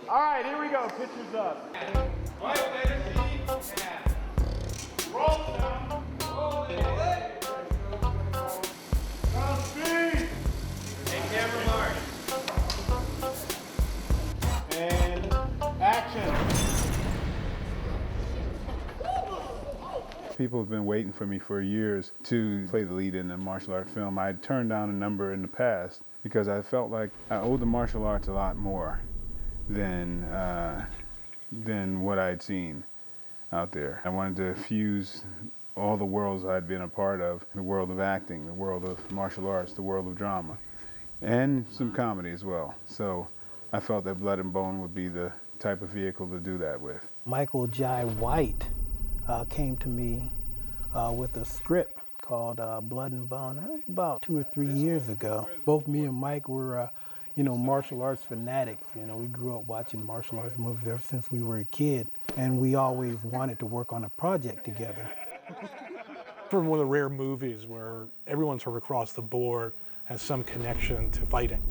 All right, here we go. Pictures up. Right, ladies, and roll down. Roll it. Down speed. And camera mark. And action. People have been waiting for me for years to play the lead in a martial art film. I turned down a number in the past because I felt like I owed the martial arts a lot more than what I'd seen out there. I wanted to fuse all the worlds I'd been a part of, the world of acting, the world of martial arts, the world of drama, and some comedy as well. So I felt that Blood and Bone would be the type of vehicle to do that with. Michael Jai White came to me with a script called Blood and Bone. That was about 2 or 3 years ago. Both me and Mike were, martial arts fanatics. We grew up watching martial arts movies ever since we were a kid, and we always wanted to work on a project together. For one of the rare movies where everyone sort of across the board has some connection to fighting.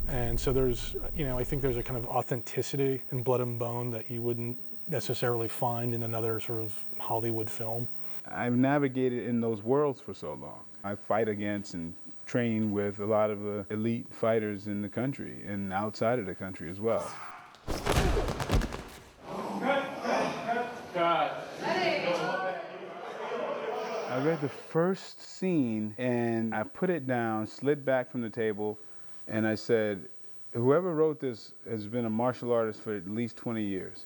And so there's, I think there's a kind of authenticity in Blood and Bone that you wouldn't necessarily find in another sort of Hollywood film. I've navigated in those worlds for so long. I fight against and train with a lot of the elite fighters in the country and outside of the country as well. I read the first scene and I put it down, slid back from the table, and I said, whoever wrote this has been a martial artist for at least 20 years.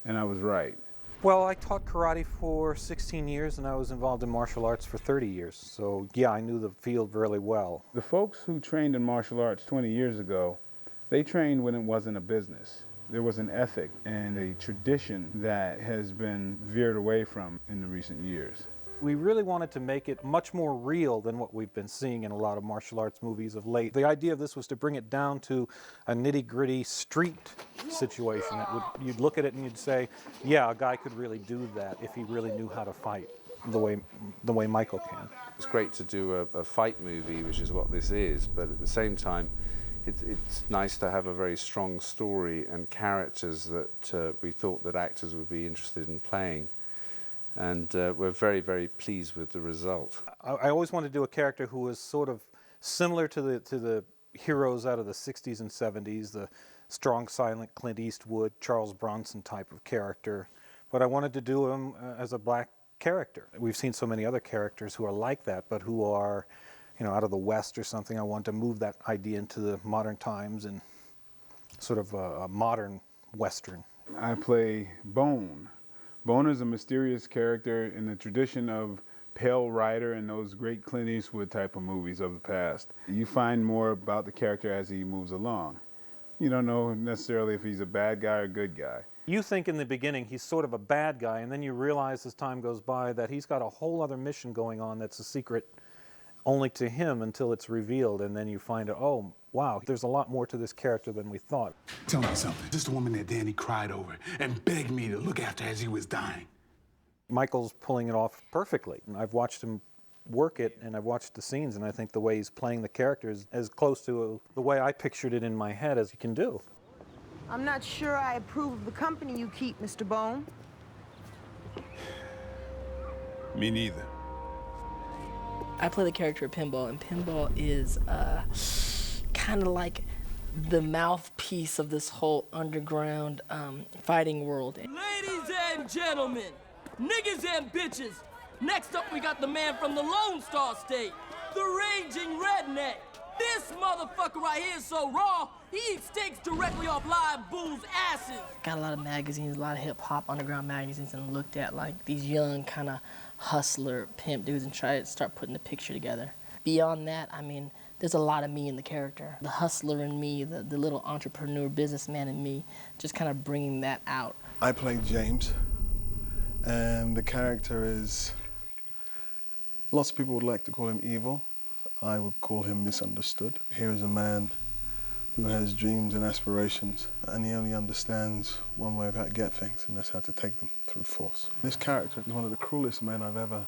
And I was right. Well, I taught karate for 16 years and I was involved in martial arts for 30 years. So yeah, I knew the field really well. The folks who trained in martial arts 20 years ago, they trained when it wasn't a business. There was an ethic and a tradition that has been veered away from in the recent years. We really wanted to make it much more real than what we've been seeing in a lot of martial arts movies of late. The idea of this was to bring it down to a nitty-gritty street situation. You'd look at it and you'd say, yeah, a guy could really do that if he really knew how to fight the way Michael can. It's great to do a fight movie, which is what this is, but at the same time, it's nice to have a very strong story and characters that we thought that actors would be interested in playing. And we're very, very pleased with the result. I always wanted to do a character who was sort of similar to the heroes out of the 60s and 70s, the strong, silent Clint Eastwood, Charles Bronson type of character. But I wanted to do him as a black character. We've seen so many other characters who are like that, but who are, out of the West or something. I wanted to move that idea into the modern times and sort of a modern Western. I play Bone. Bone is a mysterious character in the tradition of Pale Rider and those great Clint Eastwood type of movies of the past. You find more about the character as he moves along. You don't know necessarily if he's a bad guy or a good guy. You think in the beginning he's sort of a bad guy, and then you realize as time goes by that he's got a whole other mission going on that's a secret only to him until it's revealed, and then you find out, oh, wow, there's a lot more to this character than we thought. Tell me something. This is the woman that Danny cried over and begged me to look after as he was dying. Michael's pulling it off perfectly. I've watched him work it, and I've watched the scenes, and I think the way he's playing the character is as close to the way I pictured it in my head as he can do. I'm not sure I approve of the company you keep, Mr. Bone. Me neither. I play the character of Pinball, and Pinball is kind of like the mouthpiece of this whole underground fighting world. Ladies and gentlemen, niggas and bitches, next up we got the man from the Lone Star State, the Raging Redneck. This motherfucker right here is so raw, he eats steaks directly off live bulls' asses. Got a lot of magazines, a lot of hip-hop underground magazines, and looked at like these young kind of hustler pimp dudes and try to start putting the picture together. Beyond that, I mean, there's a lot of me in the character. The hustler in me, the little entrepreneur businessman in me, just kind of bringing that out. I play James, and the character is, lots of people would like to call him evil. I would call him misunderstood. Here is a man who has dreams and aspirations, and he only understands one way of how to get things, and that's how to take them through force. This character is one of the cruelest men I've ever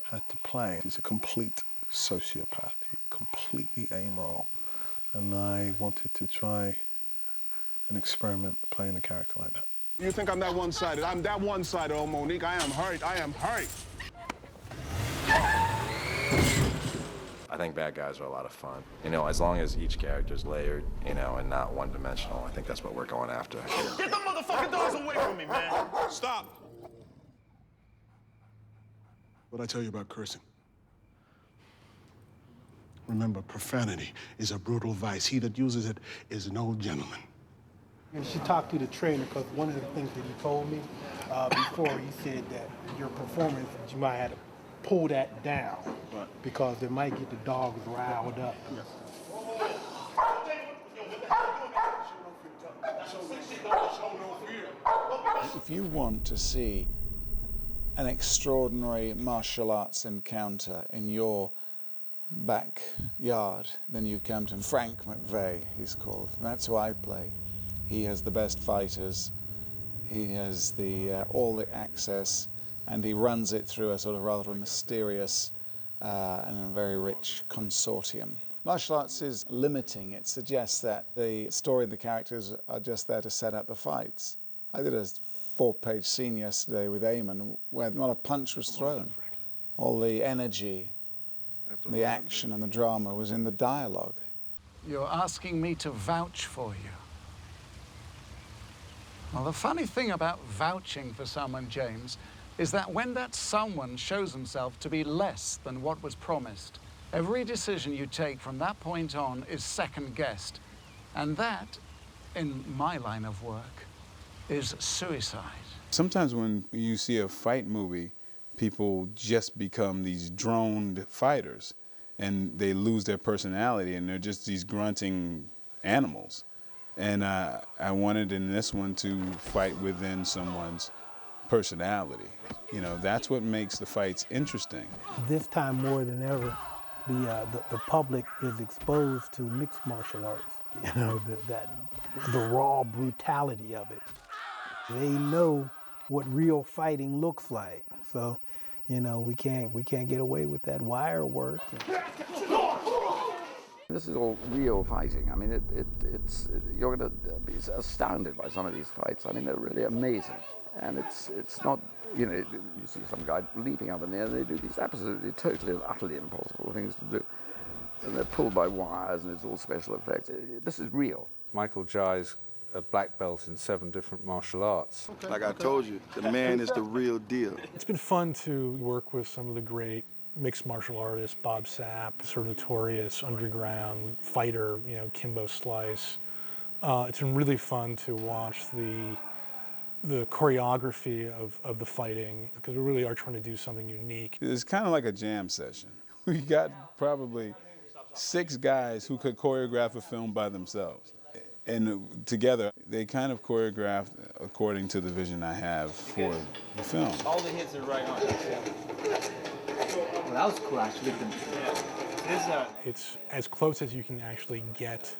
had to play. He's a complete sociopath, completely amoral, and I wanted to try and experiment playing a character like that. You think I'm that one-sided? I'm that one-sided, oh, Monique. I am hurt. I am hurt. I think bad guys are a lot of fun. You know, as long as each character's layered, you know, and not one-dimensional, I think that's what we're going after. Get the motherfucking dogs away from me, man. Stop. What I tell you about cursing? Remember, profanity is a brutal vice. He that uses it is no gentleman. And she talked to the trainer because one of the things that he told me before, he said that your performance, you might have to pull that down because it might get the dogs riled up. If you want to see an extraordinary martial arts encounter in your backyard, then you come to Frank McVeigh, he's called. That's who I play. He has the best fighters, he has all the access, and he runs it through a sort of rather mysterious and a very rich consortium. Martial arts is limiting. It suggests that the story and the characters are just there to set up the fights. I did a 4-page scene yesterday with Eamon where not a punch was thrown. All the energy, the action and the drama was in the dialogue. You're asking me to vouch for you. Well, the funny thing about vouching for someone, James, is that when that someone shows himself to be less than what was promised, every decision you take from that point on is second-guessed. And that, in my line of work, is suicide. Sometimes when you see a fight movie, people just become these droned fighters and they lose their personality and they're just these grunting animals. And I wanted in this one to fight within someone's personality. You know, that's what makes the fights interesting. This time more than ever, the public is exposed to mixed martial arts. You know, the raw brutality of it. They know what real fighting looks like. So, you know, we can't get away with that wire work. This is all real fighting. I mean, you're going to be astounded by some of these fights. I mean, they're really amazing. And it's not, you know, you see some guy leaping up in the air, they do these absolutely, totally and utterly impossible things to do. And they're pulled by wires and it's all special effects. This is real. Michael Jai's a black belt in 7 different martial arts. Like I told you, the man is the real deal. It's been fun to work with some of the great mixed martial artists, Bob Sapp, sort of notorious underground fighter, you know, Kimbo Slice. It's been really fun to watch the choreography of the fighting, because we really are trying to do something unique. It's kind of like a jam session. We got probably 6 guys who could choreograph a film by themselves. And together, they kind of choreographed according to the vision I have for the film. All the hits are right on. Well, that was cool, actually. It's as close as you can actually get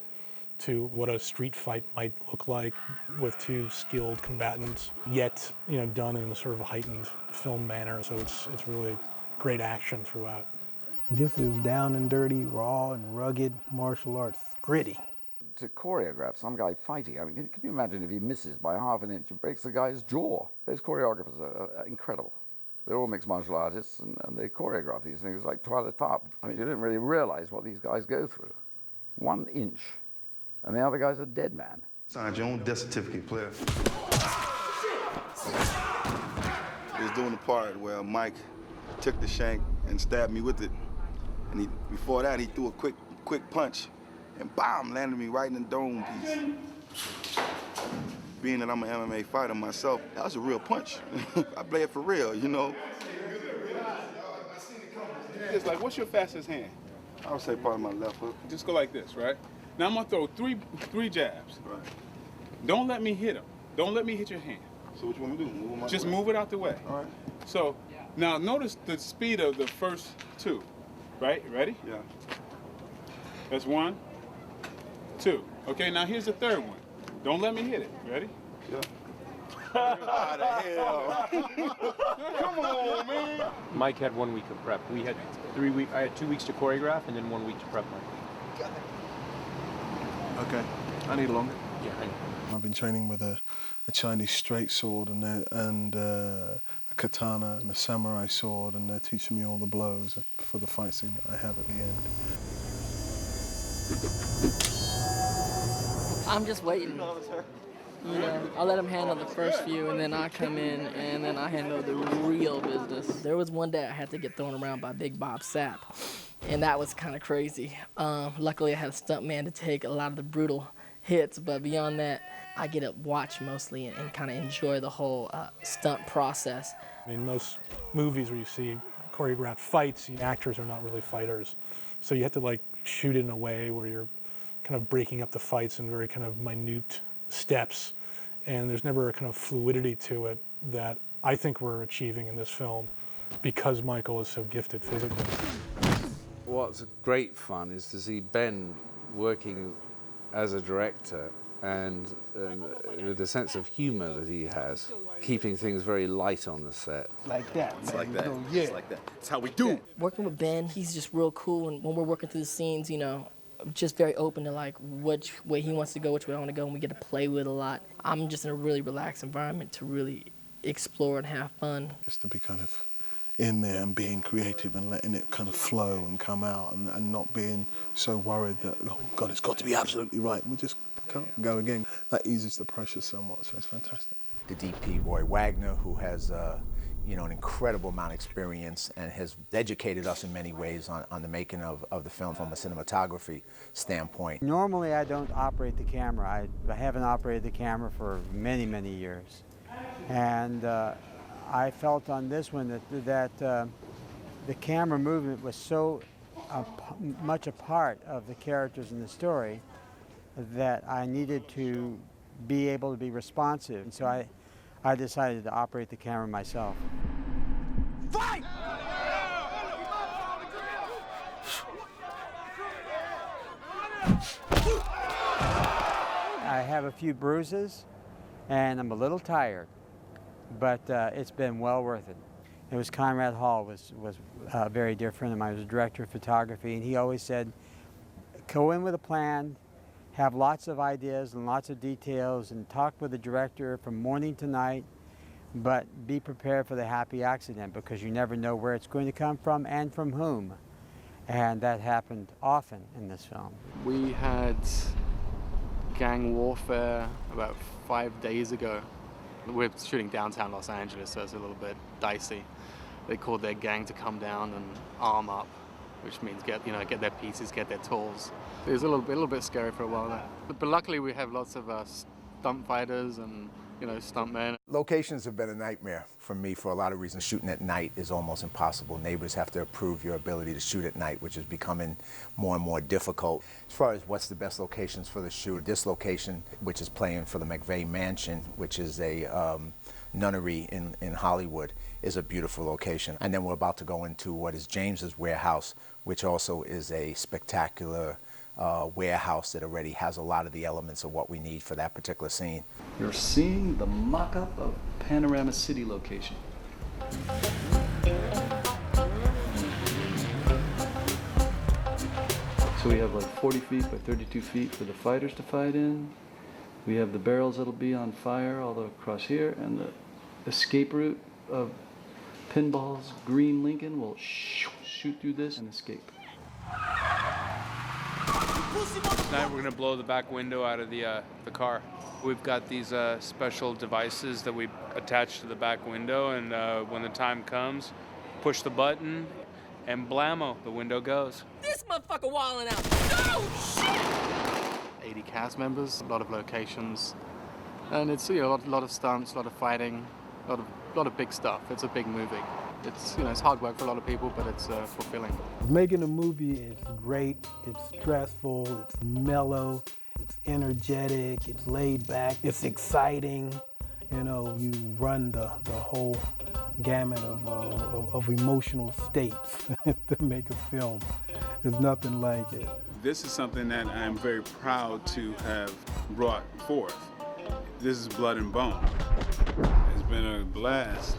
to what a street fight might look like with 2 skilled combatants, yet, you know, done in a sort of a heightened film manner. So it's really great action throughout. This is down and dirty, raw and rugged martial arts, gritty. To choreograph some guy fighting, I mean, can you imagine if he misses by ½ an inch, it breaks the guy's jaw? Those choreographers are incredible. They're all mixed martial artists, and they choreograph these things like Twyla Tharp. I mean, you didn't really realize what these guys go through. 1 inch, and the other guy's a dead man. Signed your own death certificate, player. He was doing the part where Mike took the shank and stabbed me with it. And before that, he threw a quick punch, and bam, landed me right in the dome piece. Being that I'm an MMA fighter myself, that was a real punch. I play it for real, you know. It's like, what's your fastest hand? I would say probably my left hook. Just go like this, right? Now I'm gonna throw three jabs. Right. Don't let me hit him. Don't let me hit your hand. So what you want me to do? Just move it out the way. All right. So now notice the speed of the first 2, right? Ready? Yeah. That's 1, 2. Okay, now here's the 3rd one. Don't let me hit it. Ready? Yeah. How the hell? Come on, man. Mike had 1 week of prep. We had 3 weeks. I had 2 weeks to choreograph and then 1 week to prep Mike. Okay, I need longer. I've been training with a Chinese straight sword and a katana and a samurai sword, and they're teaching me all the blows for the fight scene that I have at the end. I'm just waiting. You know, I'll let them handle the first few, and then I come in, and then I handle the real business. There was one day I had to get thrown around by Big Bob Sapp, and that was kind of crazy. Luckily, I had a stuntman to take a lot of the brutal hits, but beyond that, I get to watch mostly and kind of enjoy the whole stunt process. I mean, most movies where you see choreographed fights, the actors are not really fighters. So you have to like shoot it in a way where you're kind of breaking up the fights in very kind of minute steps. And there's never a kind of fluidity to it that I think we're achieving in this film because Michael is so gifted physically. What's great fun is to see Ben working as a director and the sense of humor that he has, keeping things very light on the set. Like that, It's man. like that. Yeah. It's like that. It's how we do. Working with Ben, he's just real cool, and when we're working through the scenes, you know, just very open to like which way he wants to go, which way I want to go, and we get to play with a lot. I'm just in a really relaxed environment to really explore and have fun. Just to be kind of in there and being creative and letting it kind of flow and come out and not being so worried that, oh God, it's got to be absolutely right. We just can't go again. That eases the pressure somewhat, so it's fantastic. The DP, Roy Wagner, who has you know, an incredible amount of experience and has educated us in many ways on the making of the film from a cinematography standpoint. Normally I don't operate the camera. I haven't operated the camera for many, many years. And I felt on this one that the camera movement was so much a part of the characters in the story that I needed to be able to be responsive. And so I decided to operate the camera myself. Fight! I have a few bruises and I'm a little tired, but it's been well worth it. It was Conrad Hall was very dear friend of mine. He was a director of photography, and he always said, go in with a plan, have lots of ideas and lots of details, and talk with the director from morning to night, but be prepared for the happy accident because you never know where it's going to come from and from whom. And that happened often in this film. We had gang warfare about 5 days ago. We're shooting downtown Los Angeles, so it's a little bit dicey. They called their gang to come down and arm up, which means get their pieces, get their tools. It was a little bit scary for a while there. But luckily we have lots of stunt fighters and stuntmen. Locations have been a nightmare for me for a lot of reasons. Shooting at night is almost impossible. Neighbors have to approve your ability to shoot at night, which is becoming more and more difficult. As far as what's the best locations for the shoot, this location, which is playing for the McVeigh Mansion, which is a nunnery in Hollywood, is a beautiful location. And then we're about to go into what is James's warehouse, which also is a spectacular warehouse that already has a lot of the elements of what we need for that particular scene. You're seeing the mock-up of Panorama City location. So we have like 40 feet by 32 feet for the fighters to fight in. We have the barrels that'll be on fire all across here, and the escape route of Pinball's green Lincoln will shoot through this and escape. Tonight we're going to blow the back window out of the car. We've got these special devices that we attach to the back window, and when the time comes, push the button, and blammo, the window goes. This motherfucker wilding out. Oh, shit! 80 cast members, a lot of locations, and it's a lot of stunts, a lot of fighting, a lot of big stuff. It's a big movie. It's it's hard work for a lot of people, but it's fulfilling. Making a movie is great. It's stressful. It's mellow. It's energetic. It's laid back. It's exciting. You run the whole gamut of emotional states to make a film. There's nothing like it. This is something that I'm very proud to have brought forth. This is Blood and Bone. It's been a blast.